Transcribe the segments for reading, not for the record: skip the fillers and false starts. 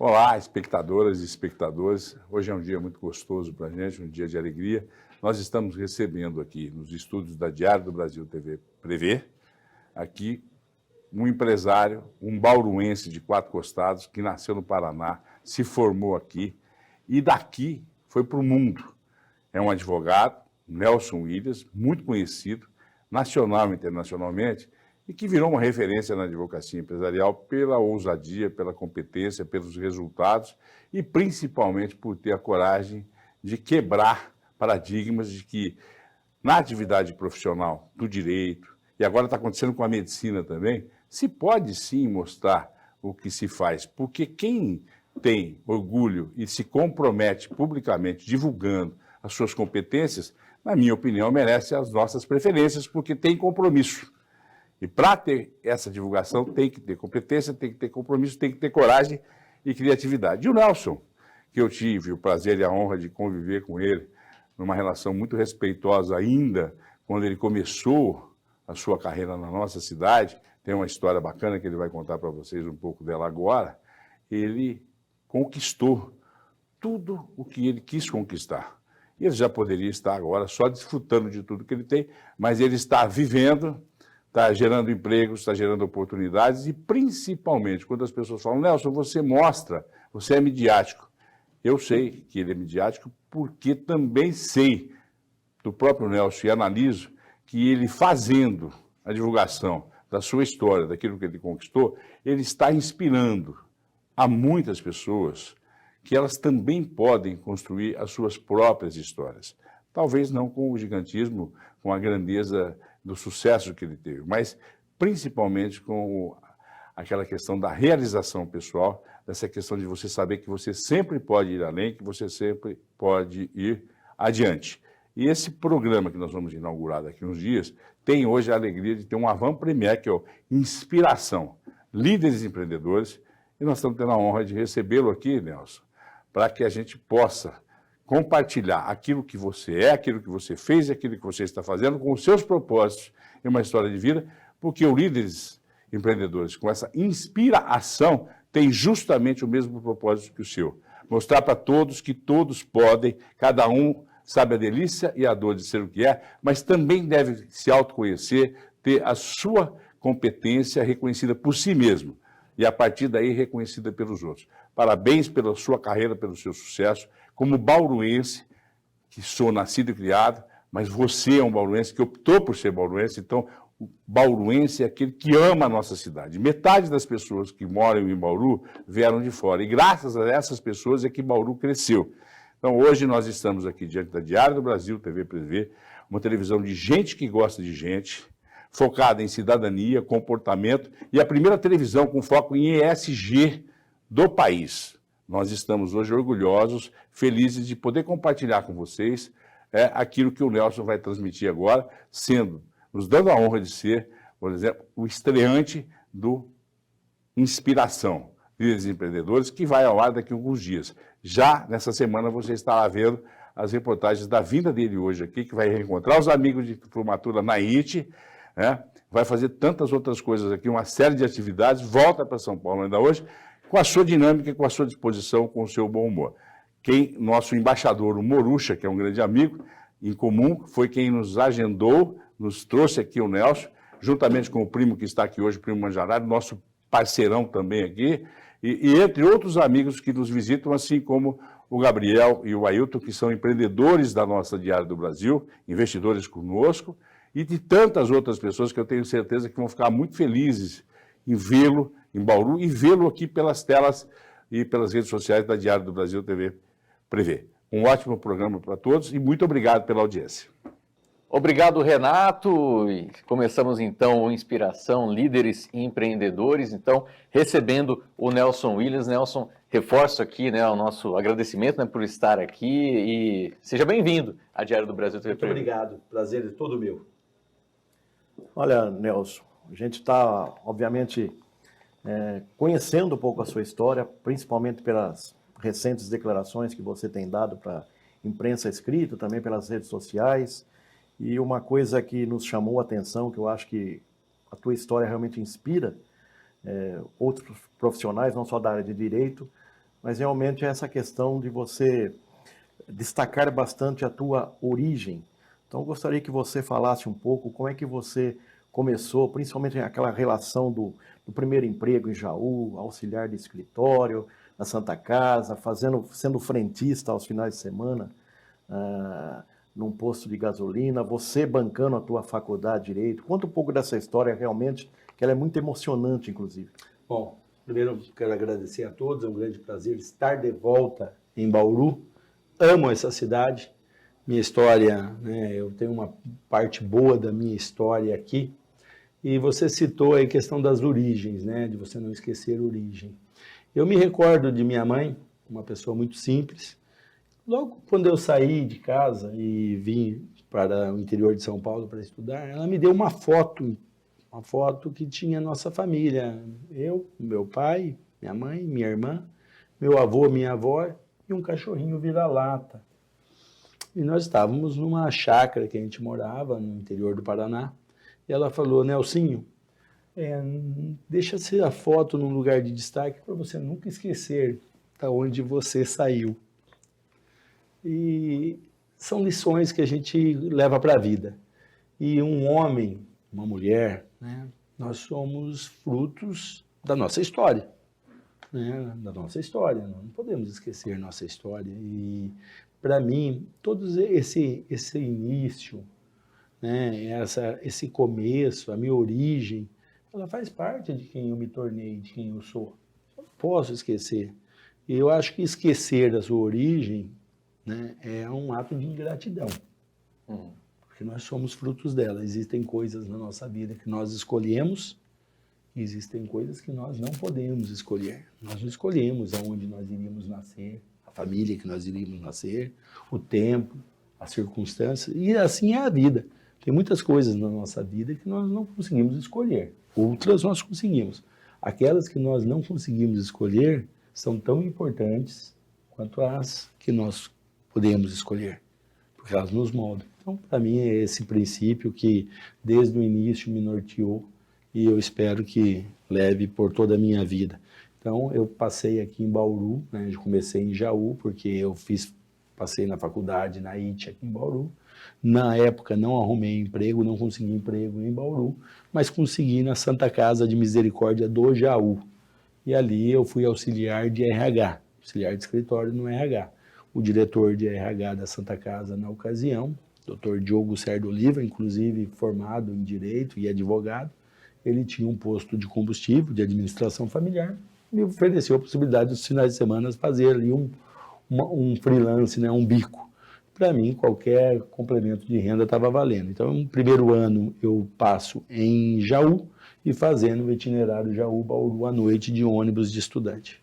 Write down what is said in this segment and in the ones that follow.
Olá, espectadoras e espectadores. Hoje é um dia muito gostoso para a gente, um dia de alegria. Nós estamos recebendo aqui nos estúdios da Diário do Brasil TV Prevê, aqui um empresário, um bauruense de Quatro Costados, que nasceu no Paraná, se formou aqui e daqui foi para o mundo. É um advogado, Nelson Williams, muito conhecido, nacional e internacionalmente, e que virou uma referência na advocacia empresarial pela ousadia, pela competência, pelos resultados e principalmente por ter a coragem de quebrar paradigmas de que na atividade profissional do direito, e agora está acontecendo com a medicina também, se pode sim mostrar o que se faz, porque quem tem orgulho e se compromete publicamente divulgando as suas competências, na minha opinião, merece as nossas preferências, porque tem compromisso. E para ter essa divulgação tem que ter competência, tem que ter compromisso, tem que ter coragem e criatividade. E o Nelson, que eu tive o prazer e a honra de conviver com ele, numa relação muito respeitosa ainda, quando ele começou a sua carreira na nossa cidade, tem uma história bacana que ele vai contar para vocês um pouco dela agora, ele conquistou tudo o que ele quis conquistar. E ele já poderia estar agora só desfrutando de tudo que ele tem, mas ele está vivendo, está gerando empregos, está gerando oportunidades e, principalmente, quando as pessoas falam, Nelson, você mostra, você é midiático. Eu sei que ele é midiático porque também sei do próprio Nelson e analiso que ele fazendo a divulgação da sua história, daquilo que ele conquistou, ele está inspirando a muitas pessoas que elas também podem construir as suas próprias histórias. Talvez não com o gigantismo, com a grandeza do sucesso que ele teve, mas principalmente com aquela questão da realização pessoal, dessa questão de você saber que você sempre pode ir além, que você sempre pode ir adiante. E esse programa que nós vamos inaugurar daqui a uns dias tem hoje a alegria de ter um avant-première, que é o Inspiração, Líderes Empreendedores, e nós estamos tendo a honra de recebê-lo aqui, Nelson, para que a gente possa compartilhar aquilo que você é, aquilo que você fez e aquilo que você está fazendo com os seus propósitos em uma história de vida, porque o Líderes Empreendedores, com essa inspiração, tem justamente o mesmo propósito que o seu. Mostrar para todos que todos podem, cada um sabe a delícia e a dor de ser o que é, mas também deve se autoconhecer, ter a sua competência reconhecida por si mesmo e, a partir daí, reconhecida pelos outros. Parabéns pela sua carreira, pelo seu sucesso. Como bauruense, que sou nascido e criado, mas você é um bauruense que optou por ser bauruense, então o bauruense é aquele que ama a nossa cidade. Metade das pessoas que moram em Bauru vieram de fora, e graças a essas pessoas é que Bauru cresceu. Então hoje nós estamos aqui diante da Diário do Brasil, TV Prevê, uma televisão de gente que gosta de gente, focada em cidadania, comportamento, e a primeira televisão com foco em ESG do país. Nós estamos hoje orgulhosos, felizes de poder compartilhar com vocês aquilo que o Nelson vai transmitir agora, nos dando a honra de ser, por exemplo, o estreante do Inspiração, Líderes Empreendedores, que vai ao ar daqui a alguns dias. Já nessa semana você estará vendo as reportagens da vinda dele hoje aqui, que vai reencontrar os amigos de formatura na IT, vai fazer tantas outras coisas aqui, uma série de atividades, volta para São Paulo ainda hoje, com a sua dinâmica, com a sua disposição, com o seu bom humor. Nosso embaixador, o Morucha, que é um grande amigo em comum, foi quem nos agendou, nos trouxe aqui o Nelson, juntamente com o primo que está aqui hoje, o primo Manjarari, nosso parceirão também aqui, e entre outros amigos que nos visitam, assim como o Gabriel e o Ailton, que são empreendedores da nossa Diário do Brasil, investidores conosco, e de tantas outras pessoas que eu tenho certeza que vão ficar muito felizes em vê-lo em Bauru e vê-lo aqui pelas telas e pelas redes sociais da Diário do Brasil TV Prevê. Um ótimo programa para todos e muito obrigado pela audiência. Obrigado, Renato. E começamos então o Inspiração, Líderes e Empreendedores. Então, recebendo o Nelson Williams. Nelson, reforço aqui o nosso agradecimento por estar aqui e seja bem-vindo à Diário do Brasil TV Prevê. Muito obrigado, prazer é todo meu. Olha, Nelson, a gente está, obviamente, conhecendo um pouco a sua história, principalmente pelas recentes declarações que você tem dado para a imprensa escrita, também pelas redes sociais. E uma coisa que nos chamou a atenção, que eu acho que a tua história realmente inspira outros profissionais, não só da área de direito, mas realmente é essa questão de você destacar bastante a tua origem. Então, eu gostaria que você falasse um pouco como é que você começou, principalmente aquela relação do primeiro emprego em Jaú, auxiliar de escritório, na Santa Casa, sendo frentista aos finais de semana, num posto de gasolina, você bancando a tua faculdade de Direito. Conta um pouco dessa história realmente, que ela é muito emocionante, inclusive. Bom, primeiro quero agradecer a todos, é um grande prazer estar de volta em Bauru. Amo essa cidade, minha história, né, eu tenho uma parte boa da minha história aqui. E você citou aí a questão das origens, né, de você não esquecer a origem. Eu me recordo de minha mãe, uma pessoa muito simples. Logo quando eu saí de casa e vim para o interior de São Paulo para estudar, ela me deu uma foto que tinha nossa família. Eu, meu pai, minha mãe, minha irmã, meu avô, minha avó e um cachorrinho vira-lata. E nós estávamos numa chácara que a gente morava no interior do Paraná. E ela falou, Nelsinho, deixa a foto num lugar de destaque para você nunca esquecer de onde você saiu. E são lições que a gente leva para a vida. E um homem, uma mulher, né, nós somos frutos da nossa história. Né, da nossa história, não podemos esquecer nossa história. E, para mim, todo esse início, né, esse começo, a minha origem, ela faz parte de quem eu me tornei, de quem eu sou. Eu não posso esquecer. E eu acho que esquecer a sua origem, né, é um ato de ingratidão. Porque nós somos frutos dela. Existem coisas na nossa vida que nós escolhemos e existem coisas que nós não podemos escolher. Nós não escolhemos aonde nós iríamos nascer, a família que nós iríamos nascer, o tempo, as circunstâncias, e assim é a vida. Tem muitas coisas na nossa vida que nós não conseguimos escolher. Outras nós conseguimos. Aquelas que nós não conseguimos escolher são tão importantes quanto as que nós podemos escolher, porque elas nos moldam. Então, para mim, é esse princípio que desde o início me norteou e eu espero que leve por toda a minha vida. Então, eu passei aqui em Bauru, né, eu comecei em Jaú, porque eu passei na faculdade, na IT aqui em Bauru. Na época não arrumei emprego, não consegui emprego em Bauru, mas consegui na Santa Casa de Misericórdia do Jaú. E ali eu fui auxiliar de RH, auxiliar de escritório no RH. O diretor de RH da Santa Casa na ocasião, Dr. Diogo Serdo Oliva, inclusive formado em Direito e advogado, ele tinha um posto de combustível, de administração familiar, e me ofereceu a possibilidade dos finais de semana fazer ali um freelance, né, um bico. Para mim, qualquer complemento de renda estava valendo. Então, no primeiro ano, eu passo em Jaú e fazendo o itinerário Jaú-Bauru à noite de ônibus de estudante.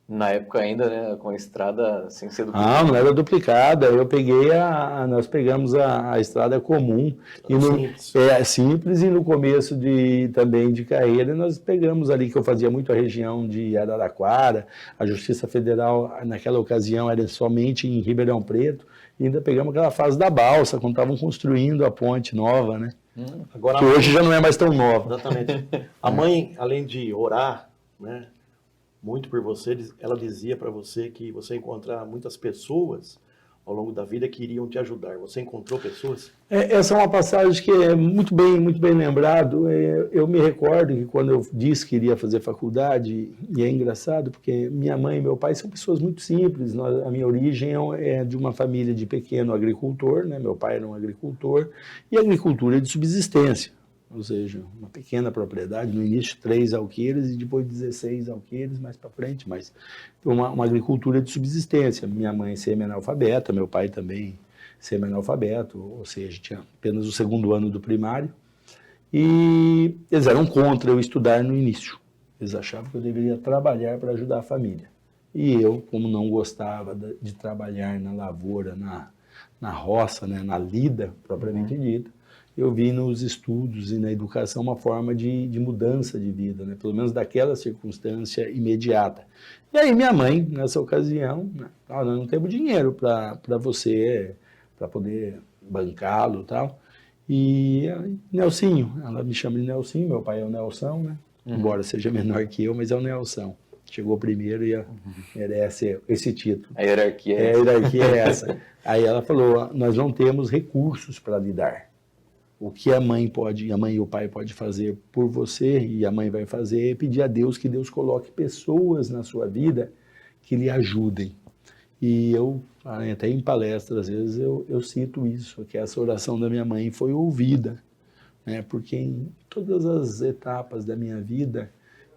Na época ainda, né, com a estrada sem ser duplicada. Não era duplicada. Eu peguei nós pegamos a estrada comum. Simples, e no começo também de carreira, nós pegamos ali, que eu fazia muito a região de Araraquara, a Justiça Federal, naquela ocasião, era somente em Ribeirão Preto, e ainda pegamos aquela fase da balsa, quando estavam construindo a ponte nova, né? Agora, que hoje já não é mais tão nova. Exatamente. A mãe, além de orar, né, muito por você, ela dizia para você que você ia encontrar muitas pessoas ao longo da vida que iriam te ajudar. Você encontrou pessoas? Essa é uma passagem que é muito bem lembrado. Eu me recordo que quando eu disse que iria fazer faculdade, e é engraçado porque minha mãe e meu pai são pessoas muito simples. A minha origem é de uma família de pequeno agricultor, né? Meu pai era um agricultor, e agricultura é de subsistência. Ou seja, uma pequena propriedade, no início 3 alqueires e depois 16 alqueires mais para frente, mas uma agricultura de subsistência. Minha mãe semi-analfabeta, meu pai também semi-analfabeto, ou seja, tinha apenas o segundo ano do primário, e eles eram contra eu estudar no início. Eles achavam que eu deveria trabalhar para ajudar a família. E eu, como não gostava de trabalhar na lavoura, na roça, né, na lida propriamente dita, eu vi nos estudos e na educação uma forma de mudança de vida, né? Pelo menos daquela circunstância imediata. E aí minha mãe, nessa ocasião, nós não temos dinheiro para você, para poder bancá-lo e tal. E Nelsinho, ela me chama de Nelsinho, meu pai é o Nelson, né? Embora seja menor que eu, mas é o Nelson. chegou primeiro e merece esse título. A hierarquia A hierarquia é essa. Aí ela falou, nós não temos recursos para lhe dar. O que a mãe e o pai pode fazer por você, e a mãe vai fazer, é pedir a Deus que Deus coloque pessoas na sua vida que lhe ajudem. E eu, até em palestras, às vezes eu cito isso, que essa oração da minha mãe foi ouvida, né? Porque em todas as etapas da minha vida,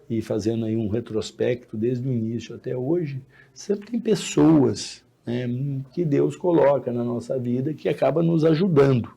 e fazendo aí um retrospecto desde o início até hoje, sempre tem pessoas, né, que Deus coloca na nossa vida que acaba nos ajudando.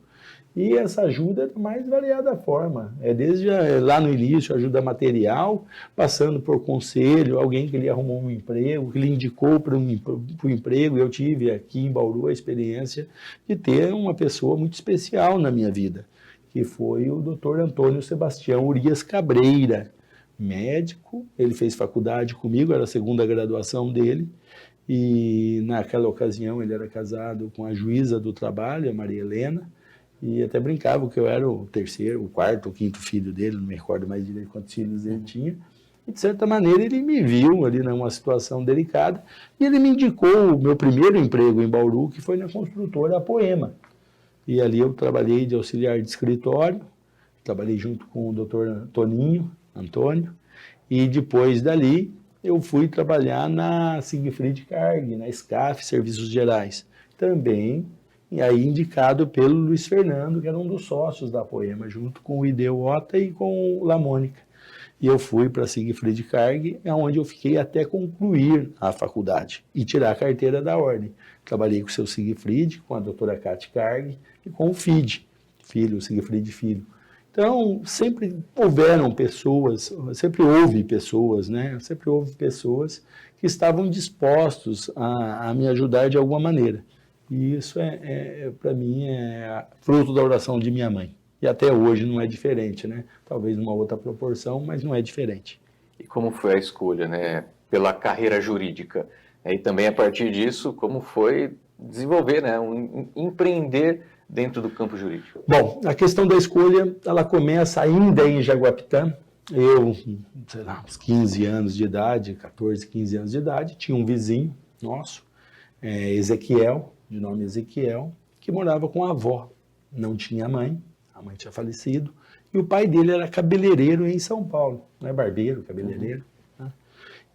E essa ajuda é da mais variada forma. É desde lá no início, ajuda material, passando por conselho, alguém que lhe arrumou um emprego, que lhe indicou para o emprego. Eu tive aqui em Bauru a experiência de ter uma pessoa muito especial na minha vida, que foi o Dr. Antônio Sebastião Urias Cabreira, médico. Ele fez faculdade comigo, era a segunda graduação dele, e naquela ocasião ele era casado com a juíza do trabalho, a Maria Helena, e até brincava que eu era o terceiro, o quarto, o quinto filho dele, não me recordo mais direito quantos filhos ele tinha, e de certa maneira ele me viu ali numa situação delicada, e ele me indicou o meu primeiro emprego em Bauru, que foi na construtora Poema, e ali eu trabalhei de auxiliar de escritório, trabalhei junto com o Dr. Antônio, e depois dali eu fui trabalhar na Siegfried Karg, na SCAF, Serviços Gerais, também, e aí indicado pelo Luiz Fernando, que era um dos sócios da Poema, junto com o Ideu Ota e com o Lamônica. E eu fui para a Siegfried Karg, onde eu fiquei até concluir a faculdade e tirar a carteira da ordem. Trabalhei com o seu Siegfried, com a doutora Kate Karg e com o filho, Siegfried Filho. Então, sempre houveram pessoas, sempre houve pessoas, né? Sempre houve pessoas que estavam dispostos a me ajudar de alguma maneira. E isso, para mim, é fruto da oração de minha mãe. E até hoje não é diferente, né? Talvez numa outra proporção, mas não é diferente. E como foi a escolha, né? Pela carreira jurídica? E também, a partir disso, como foi desenvolver, né? Empreender dentro do campo jurídico? Bom, a questão da escolha, ela começa ainda em Jaguapitã. Eu, sei lá, uns 15 anos de idade, 14, 15 anos de idade, tinha um vizinho nosso, Ezequiel, de nome Ezequiel, que morava com a avó. Não tinha mãe, a mãe tinha falecido, e o pai dele era cabeleireiro em São Paulo, não é barbeiro, cabeleireiro. Né?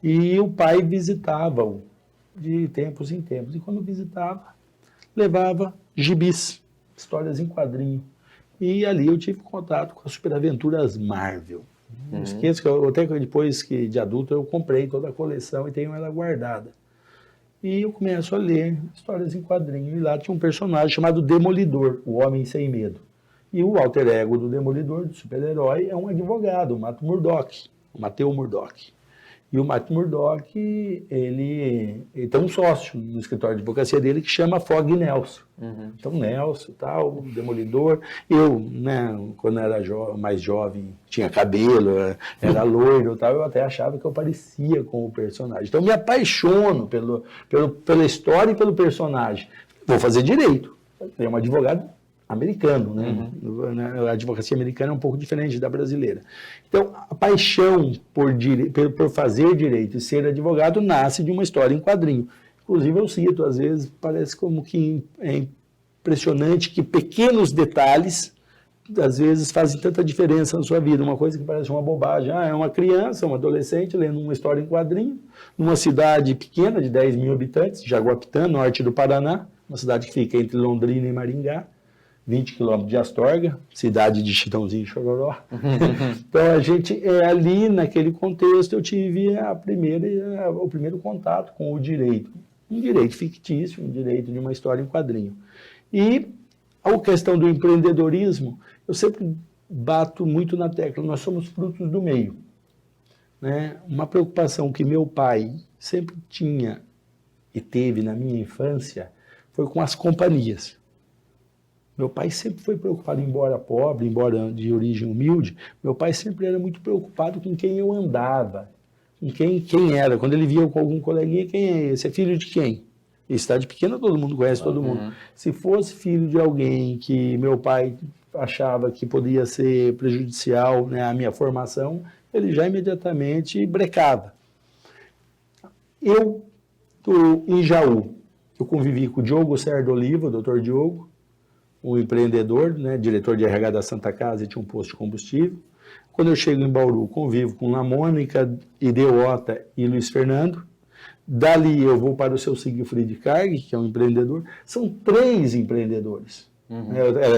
E o pai visitava-o de tempos em tempos, e quando visitava, levava gibis, histórias em quadrinho. E ali eu tive contato com as Superaventuras Marvel. Não esqueço que até depois de adulto eu comprei toda a coleção e tenho ela guardada. E eu começo a ler histórias em quadrinho. E lá tinha um personagem chamado Demolidor, o Homem Sem Medo. E o alter ego do Demolidor, do super-herói, é um advogado, o Matt Murdock, o Matthew Murdock. E o Matt Murdock, ele tem um sócio no escritório de advocacia dele que chama Fog Nelson. Então, Nelson, tal, Demolidor. Eu, né, quando era mais jovem, tinha cabelo, era loiro, tal, eu até achava que eu parecia com o personagem. Então, me apaixono pela história e pelo personagem. Vou fazer direito. É um advogado americano, né? A advocacia americana é um pouco diferente da brasileira. Então, a paixão por fazer direito e ser advogado nasce de uma história em quadrinho. Inclusive, eu cito, às vezes, parece como que é impressionante que pequenos detalhes, às vezes, fazem tanta diferença na sua vida. Uma coisa que parece uma bobagem. É uma criança, um adolescente, lendo uma história em quadrinho, numa cidade pequena, de 10 mil habitantes, Jaguapitã, norte do Paraná, uma cidade que fica entre Londrina e Maringá, 20 quilômetros de Astorga, cidade de Chitãozinho e Chororó. Então, a gente, ali naquele contexto, eu tive o primeiro contato com o direito. Um direito fictício, um direito de uma história em quadrinho. E a questão do empreendedorismo, eu sempre bato muito na tecla, nós somos frutos do meio. Né? Uma preocupação que meu pai sempre tinha e teve na minha infância foi com as companhias. Meu pai sempre foi preocupado, embora pobre, embora de origem humilde, meu pai sempre era muito preocupado com quem eu andava, com quem era. Quando ele via com algum coleguinha, quem é esse? É filho de quem? Em cidade pequena todo mundo conhece todo mundo. Se fosse filho de alguém que meu pai achava que podia ser prejudicial, né, à minha formação, ele já imediatamente brecava. Eu estou em Jaú. Eu convivi com o Diogo Serra Oliva, o doutor Diogo, um empreendedor, né, diretor de RH da Santa Casa e tinha um posto de combustível. Quando eu chego em Bauru, convivo com a Mônica, Ideota e Luiz Fernando. Dali eu vou para o seu Siegfried Karg, que é um empreendedor. São 3 empreendedores.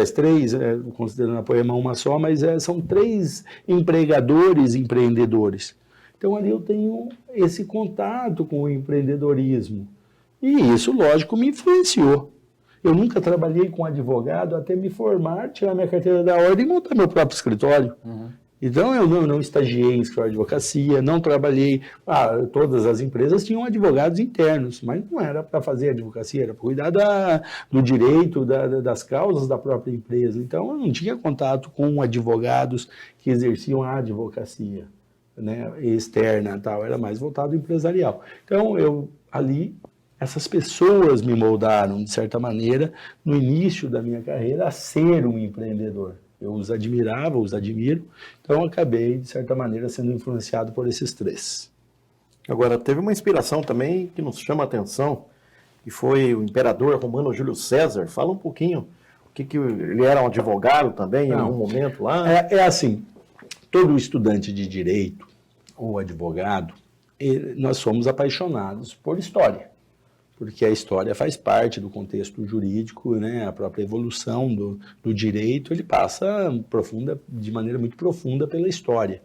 As 3, considerando a Poema uma só, mas são 3 empregadores empreendedores. Então ali eu tenho esse contato com o empreendedorismo. E isso, lógico, me influenciou. Eu nunca trabalhei com advogado até me formar, tirar minha carteira da ordem e montar meu próprio escritório. Então, eu não estagiei em escritório de advocacia, não trabalhei. Todas as empresas tinham advogados internos, mas não era para fazer advocacia, era para cuidar do direito, das causas da própria empresa. Então, eu não tinha contato com advogados que exerciam a advocacia, né, externa, tal, era mais voltado ao empresarial. Então, essas pessoas me moldaram, de certa maneira, no início da minha carreira, a ser um empreendedor. Eu os admirava, os admiro, então acabei, de certa maneira, sendo influenciado por esses 3. Agora, teve uma inspiração também que nos chama a atenção, que foi o imperador romano Júlio César. Fala um pouquinho, ele era um advogado também, em algum momento lá? É assim, todo estudante de direito ou advogado, nós somos apaixonados por história. Porque a história faz parte do contexto jurídico, né? A própria evolução do direito, ele passa de maneira muito profunda pela história.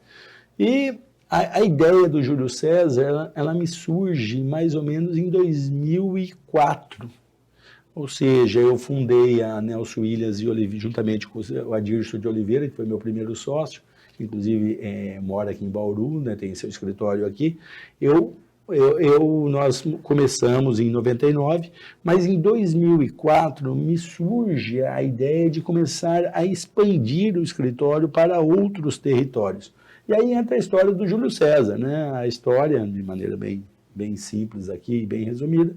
E a ideia do Júlio César, ela me surge mais ou menos em 2004. Ou seja, eu fundei a Nelson Williams e Oliveira, juntamente com o Adirson de Oliveira, que foi meu primeiro sócio, que inclusive mora aqui em Bauru, né? Tem seu escritório aqui. Nós começamos em 99, mas em 2004 me surge a ideia de começar a expandir o escritório para outros territórios. E aí entra a história do Júlio César, né? A história, de maneira bem simples aqui, bem resumida.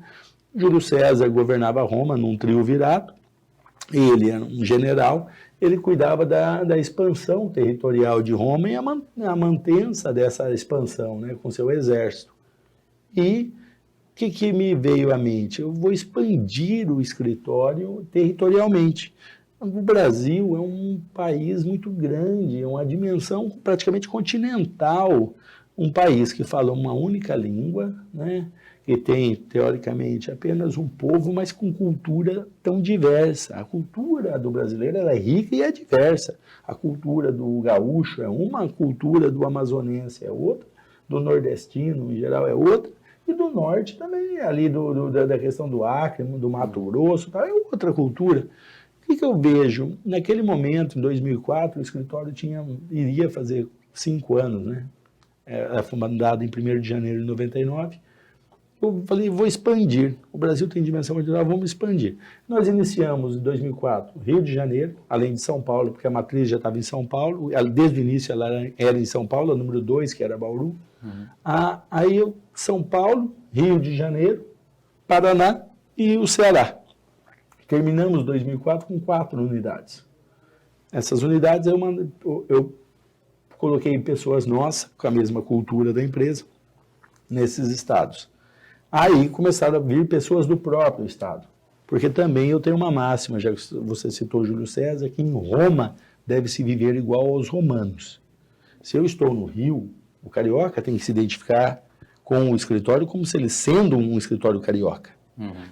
Júlio César governava Roma num triunvirato, ele era um general, ele cuidava da expansão territorial de Roma e a mantença dessa expansão, né, com seu exército. E o que me veio à mente? Eu vou expandir o escritório territorialmente. O Brasil é um país muito grande, é uma dimensão praticamente continental, um país que fala uma única língua, né? Que tem, teoricamente, apenas um povo, mas com cultura tão diversa. A cultura do brasileiro ela é rica e é diversa. A cultura do gaúcho é uma, a cultura do amazonense é outra, do nordestino, em geral, é outra. E do norte também, ali da questão do Acre, do Mato Grosso, tá? É outra cultura. O que eu vejo? Naquele momento, em 2004, o escritório iria fazer 5 anos, né? Era fundado em 1º de janeiro de 99. Eu falei, vou expandir. O Brasil tem dimensão continental, vamos expandir. Nós iniciamos em 2004, Rio de Janeiro, além de São Paulo, porque a matriz já estava em São Paulo. Desde o início ela era em São Paulo, a número 2, que era Bauru. Aí São Paulo, Rio de Janeiro, Paraná e o Ceará. Terminamos 2004 com 4 unidades. Essas unidades eu coloquei pessoas nossas, com a mesma cultura da empresa, nesses estados. Aí começaram a vir pessoas do próprio estado. Porque também eu tenho uma máxima, já que você citou Júlio César, que em Roma deve-se viver igual aos romanos. Se eu estou no Rio, o carioca tem que se identificar com o escritório como se ele sendo um escritório carioca.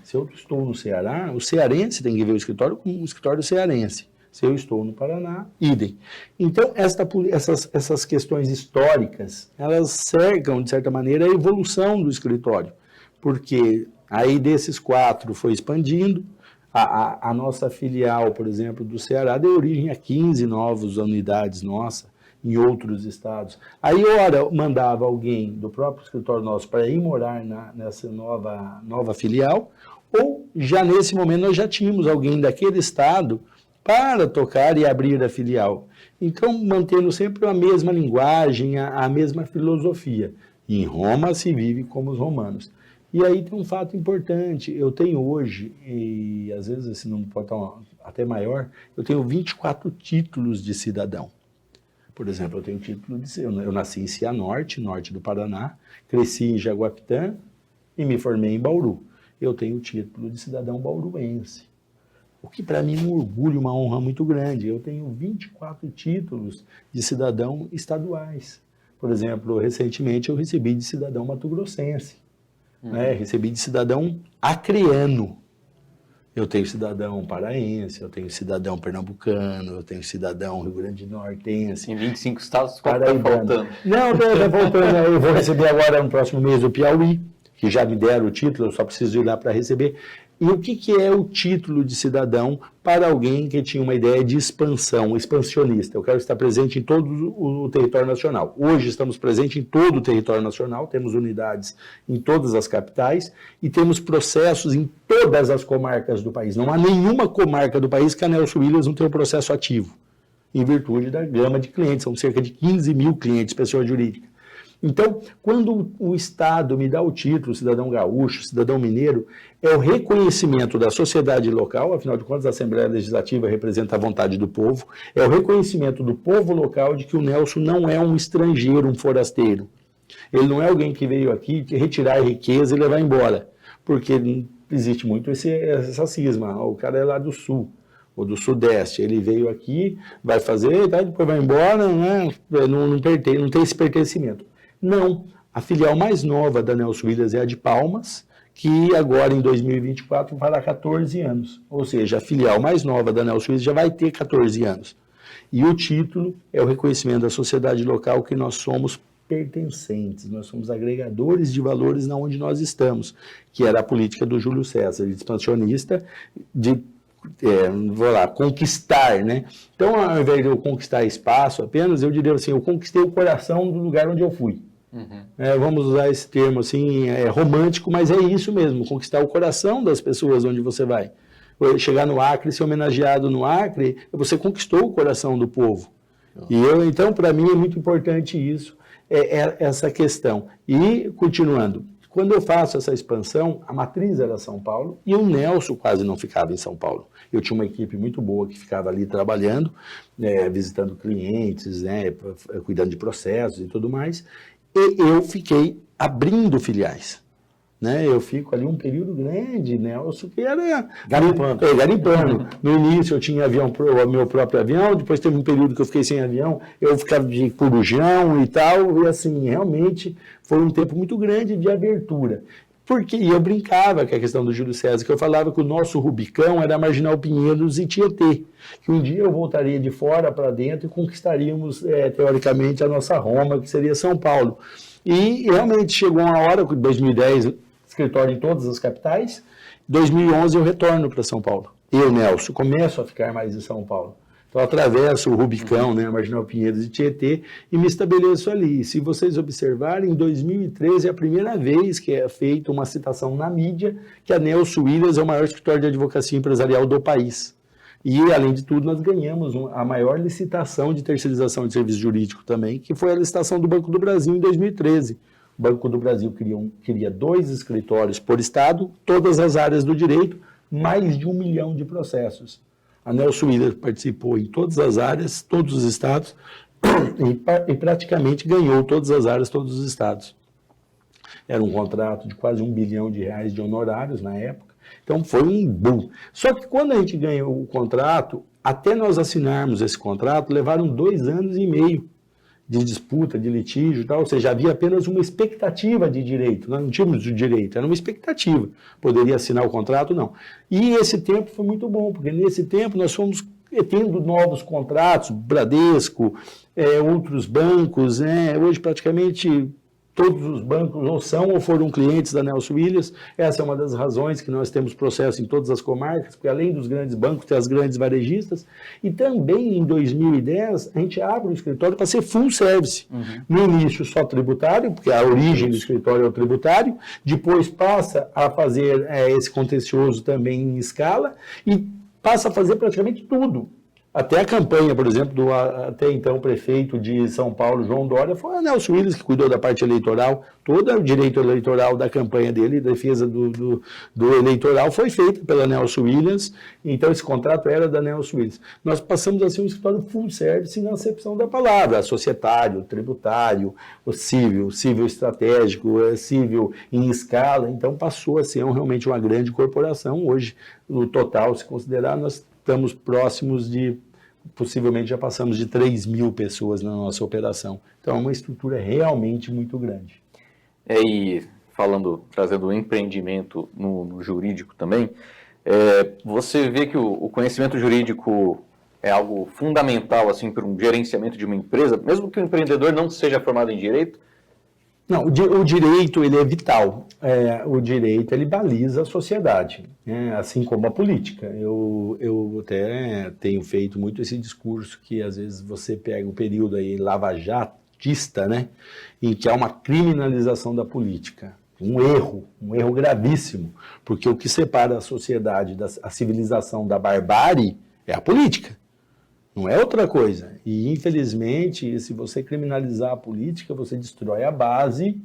Se eu estou no Ceará, o cearense tem que ver o escritório como um escritório cearense. Se eu estou no Paraná, idem. Então, essas questões históricas, elas cercam, de certa maneira, a evolução do escritório. Porque aí desses 4 foi expandindo, a nossa filial, por exemplo, do Ceará, deu origem a 15 novas unidades nossas em outros estados. Aí, ora, mandava alguém do próprio escritório nosso para ir morar nessa nova filial, ou já nesse momento nós já tínhamos alguém daquele estado para tocar e abrir a filial. Então, mantendo sempre a mesma linguagem, a mesma filosofia. Em Roma se vive como os romanos. E aí tem um fato importante, eu tenho hoje, e às vezes esse número pode estar até maior, eu tenho 24 títulos de cidadão. Por exemplo, eu tenho título eu nasci em Cianorte, norte do Paraná, cresci em Jaguapitã, e me formei em Bauru. Eu tenho o título de cidadão bauruense. O que para mim é um orgulho, uma honra muito grande. Eu tenho 24 títulos de cidadão estaduais. Por exemplo, recentemente eu recebi de cidadão mato-grossense, né? Recebi de cidadão acreano. Eu tenho cidadão paraense, eu tenho cidadão pernambucano, eu tenho cidadão Rio Grande do Nortense. Em 25 estados, qual está faltando? Não, está faltando. Eu vou receber agora no próximo mês o Piauí, que já me deram o título, eu só preciso ir lá para receber. E o que é o título de cidadão para alguém que tinha uma ideia de expansão, expansionista? Eu quero estar presente em todo o território nacional. Hoje estamos presentes em todo o território nacional, temos unidades em todas as capitais e temos processos em todas as comarcas do país. Não há nenhuma comarca do país que a Nelson Williams não tenha um processo ativo, em virtude da gama de clientes. São cerca de 15 mil clientes, pessoa jurídica. Então, quando o Estado me dá o título, cidadão gaúcho, cidadão mineiro, é o reconhecimento da sociedade local, afinal de contas a Assembleia Legislativa representa a vontade do povo, é o reconhecimento do povo local de que o Nelson não é um estrangeiro, um forasteiro. Ele não é alguém que veio aqui retirar a riqueza e levar embora, porque existe muito essa cisma, o cara é lá do sul, ou do sudeste, ele veio aqui, vai fazer, tá, depois vai embora, né? não tem esse pertencimento. Não, a filial mais nova da Nelson Williams é a de Palmas, que agora em 2024 fará 14 anos. Ou seja, a filial mais nova da Nelson Williams já vai ter 14 anos. E o título é o reconhecimento da sociedade local que nós somos pertencentes, nós somos agregadores de valores na onde nós estamos, que era a política do Júlio César, de expansionista, de conquistar, né? Então, ao invés de eu conquistar espaço apenas, eu diria assim, eu conquistei o coração do lugar onde eu fui. Vamos usar esse termo assim, romântico, mas é isso mesmo, conquistar o coração das pessoas onde você vai. Chegar no Acre, ser homenageado no Acre, você conquistou o coração do povo. Então, para mim é muito importante isso, essa questão. E, continuando, quando eu faço essa expansão, a matriz era São Paulo e o Nelson quase não ficava em São Paulo. Eu tinha uma equipe muito boa que ficava ali trabalhando, visitando clientes, cuidando de processos e tudo mais. E eu fiquei abrindo filiais. Eu fico ali um período grande, Nelson, que era garimpando. No início eu tinha meu próprio avião, depois teve um período que eu fiquei sem avião, eu ficava de corujão e tal, e assim, realmente foi um tempo muito grande de abertura. E eu brincava com a questão do Júlio César, que eu falava que o nosso Rubicão era Marginal Pinheiros e Tietê, que um dia eu voltaria de fora para dentro e conquistaríamos, teoricamente, a nossa Roma, que seria São Paulo. E realmente chegou uma hora, em 2010, escritório em todas as capitais, em 2011 eu retorno para São Paulo. Eu, Nelson, começo a ficar mais em São Paulo. Então, atravesso o Rubicão, a Marginal Pinheiros e Tietê, e me estabeleço ali. Se vocês observarem, em 2013 é a primeira vez que é feita uma citação na mídia que a Nelson Williams é o maior escritório de advocacia empresarial do país. E, além de tudo, nós ganhamos a maior licitação de terceirização de serviço jurídico também, que foi a licitação do Banco do Brasil em 2013. O Banco do Brasil queria 2 escritórios por estado, todas as áreas do direito, mais de 1 milhão de processos. A Nelson Williams participou em todas as áreas, todos os estados, e praticamente ganhou todas as áreas, todos os estados. Era um contrato de quase R$1 bilhão de honorários na época, então foi um boom. Só que quando a gente ganhou o contrato, até nós assinarmos esse contrato, levaram 2 anos e meio de disputa, de litígio e tal, ou seja, havia apenas uma expectativa de direito, nós não tínhamos o direito, era uma expectativa, poderia assinar o contrato, não. E esse tempo foi muito bom, porque nesse tempo nós fomos tendo novos contratos, Bradesco, outros bancos, hoje praticamente todos os bancos ou são ou foram clientes da Nelson Williams. Essa é uma das razões que nós temos processo em todas as comarcas, porque além dos grandes bancos, tem as grandes varejistas. E também em 2010, a gente abre o escritório para ser full service. No início só tributário, porque a origem do escritório é o tributário, depois passa a fazer esse contencioso também em escala e passa a fazer praticamente tudo. Até a campanha, por exemplo, do até então prefeito de São Paulo, João Dória, foi o Nelson Williams que cuidou da parte eleitoral. Todo o direito eleitoral da campanha dele, defesa do eleitoral, foi feita pela Nelson Williams. Então, esse contrato era da Nelson Williams. Nós passamos a ser um escritório full service na acepção da palavra, societário, tributário, o civil estratégico, civil em escala. Então, passou a ser realmente uma grande corporação. Hoje, no total, se considerar, nós estamos próximos de, possivelmente já passamos de 3.000 pessoas na nossa operação. Então é uma estrutura realmente muito grande. E trazendo o empreendimento no jurídico também, você vê que o conhecimento jurídico é algo fundamental assim, para um gerenciamento de uma empresa, mesmo que o empreendedor não seja formado em direito? Não, o direito ele é vital. O direito ele baliza a sociedade, né? Assim como a política. Eu até tenho feito muito esse discurso que às vezes você pega o período aí lavajatista, né? Em que há uma criminalização da política. Um erro gravíssimo, porque o que separa a sociedade, a civilização da barbárie é a política. Não é outra coisa. E, infelizmente, se você criminalizar a política, você destrói a base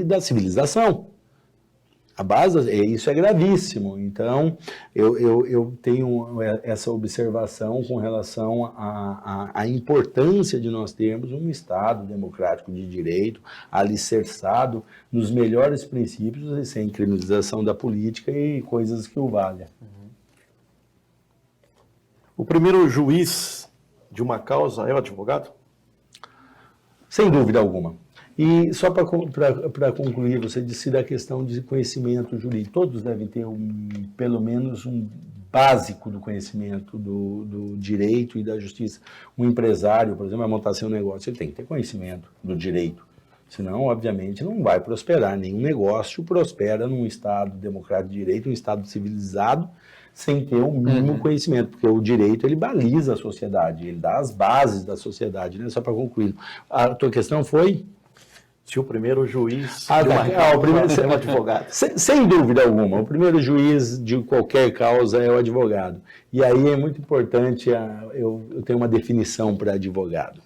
da civilização. Isso é gravíssimo. Então, eu tenho essa observação com relação à importância de nós termos um Estado democrático de direito, alicerçado nos melhores princípios e sem criminalização da política e coisas que o valham. O primeiro juiz de uma causa é o advogado? Sem dúvida alguma. E só para concluir, você disse da questão de conhecimento jurídico. Todos devem ter pelo menos um básico do conhecimento do direito e da justiça. Um empresário, por exemplo, vai montar seu negócio, ele tem que ter conhecimento do direito. Senão, obviamente, não vai prosperar. Nenhum negócio prospera num Estado democrático de direito, num Estado civilizado, sem ter o mínimo conhecimento, porque o direito ele baliza a sociedade, ele dá as bases da sociedade, né? Só para concluir. A tua questão foi? Se o primeiro juiz o primeiro é o advogado. Sem dúvida alguma, o primeiro juiz de qualquer causa é o advogado. E aí é muito importante, eu tenho uma definição para advogado.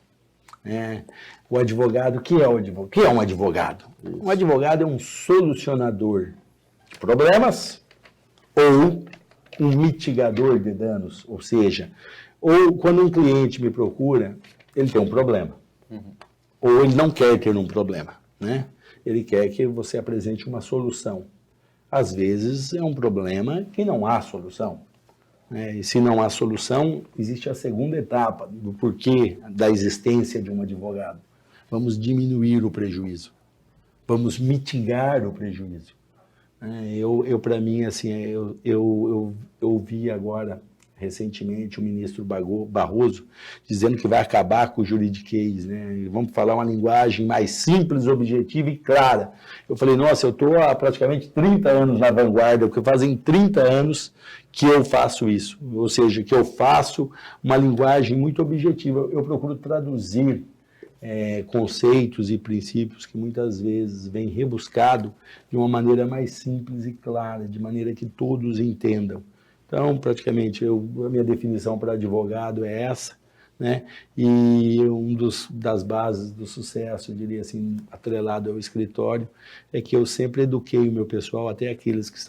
O advogado, o que é o advogado? O que é um advogado? Um advogado é um solucionador de problemas ou um mitigador de danos, ou seja, quando um cliente me procura, ele tem um problema. Ou ele não quer ter um problema, né? Ele quer que você apresente uma solução. Às vezes é um problema que não há solução. E se não há solução, existe a segunda etapa do porquê da existência de um advogado. Vamos diminuir o prejuízo. Vamos mitigar o prejuízo. Para mim, assim, eu ouvi agora, recentemente, o ministro Barroso dizendo que vai acabar com o juridiquês, né? Vamos falar uma linguagem mais simples, objetiva e clara. Eu falei, nossa, eu estou há praticamente 30 anos na vanguarda, porque fazem 30 anos que eu faço isso. Ou seja, que eu faço uma linguagem muito objetiva. Eu procuro traduzir conceitos e princípios que muitas vezes vêm rebuscado de uma maneira mais simples e clara, de maneira que todos entendam. Então, praticamente, a minha definição para advogado é essa, né? E das bases do sucesso, eu diria assim, atrelado ao escritório, é que eu sempre eduquei o meu pessoal, até aqueles que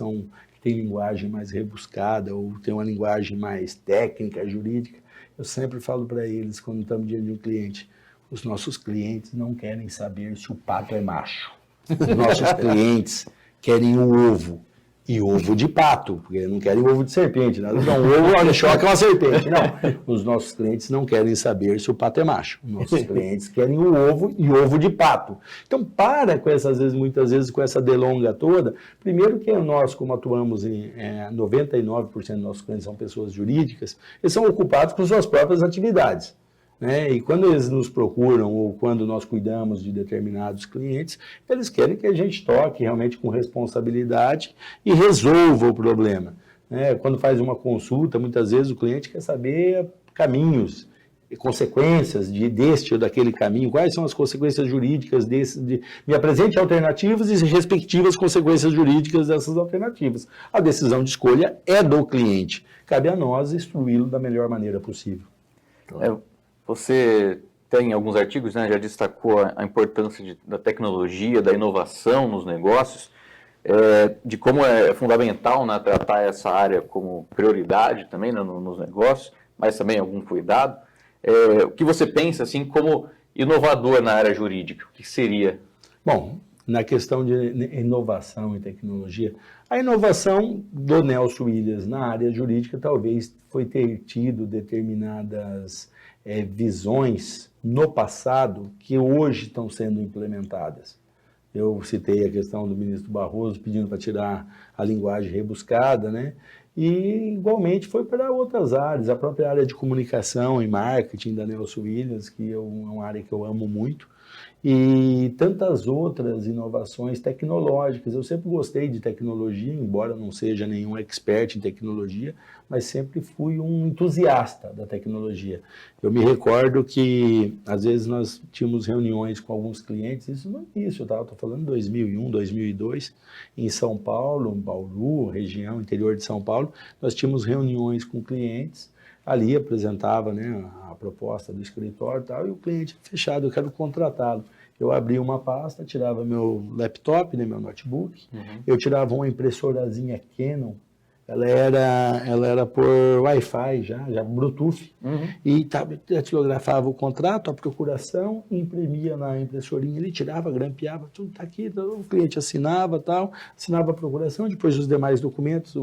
têm linguagem mais rebuscada ou têm uma linguagem mais técnica, jurídica, eu sempre falo para eles, quando estamos diante de um cliente, os nossos clientes não querem saber se o pato é macho. Os nossos clientes querem o ovo. E ovo de pato, porque não querem ovo de serpente. Né? Então, ovo, olha, choca uma serpente. Não, os nossos clientes não querem saber se o pato é macho. Os nossos clientes querem o ovo e ovo de pato. Então, muitas vezes, com essa delonga toda, primeiro que nós, como atuamos em 99% dos nossos clientes são pessoas jurídicas, eles são ocupados com suas próprias atividades. E quando eles nos procuram ou quando nós cuidamos de determinados clientes, eles querem que a gente toque realmente com responsabilidade e resolva o problema. Quando faz uma consulta, muitas vezes o cliente quer saber caminhos consequências deste ou daquele caminho, quais são as consequências jurídicas me apresente alternativas e respectivas consequências jurídicas dessas alternativas. A decisão de escolha é do cliente, cabe a nós instruí-lo da melhor maneira possível. Você tem alguns artigos, né, já destacou a importância da tecnologia, da inovação nos negócios, de como é fundamental, né, tratar essa área como prioridade também, né, nos negócios, mas também algum cuidado. O que você pensa assim como inovador na área jurídica? O que seria? Bom, na questão de inovação e tecnologia, a inovação do Nelson Williams na área jurídica talvez foi ter tido determinadas visões no passado que hoje estão sendo implementadas. Eu citei a questão do ministro Barroso pedindo para tirar a linguagem rebuscada, né? E, igualmente, foi para outras áreas, a própria área de comunicação e marketing da Nelson Williams, que é uma área que eu amo muito, e tantas outras inovações tecnológicas. Eu sempre gostei de tecnologia, embora não seja nenhum expert em tecnologia, mas sempre fui um entusiasta da tecnologia. Eu me recordo que, às vezes, nós tínhamos reuniões com alguns clientes, isso no início, estou falando de 2001, 2002, em São Paulo, Bauru, região, interior de São Paulo, nós tínhamos reuniões com clientes, ali apresentava, né, a proposta do escritório e tal, e o cliente fechado, eu quero contratá-lo. Eu abria uma pasta, tirava meu laptop, né, meu notebook, eu tirava uma impressorazinha Canon, ela era por Wi-Fi já Bluetooth, e datilografava o contrato, a procuração, imprimia na impressorinha, ele tirava, grampeava, tudo está aqui, o cliente assinava a procuração, depois os demais documentos,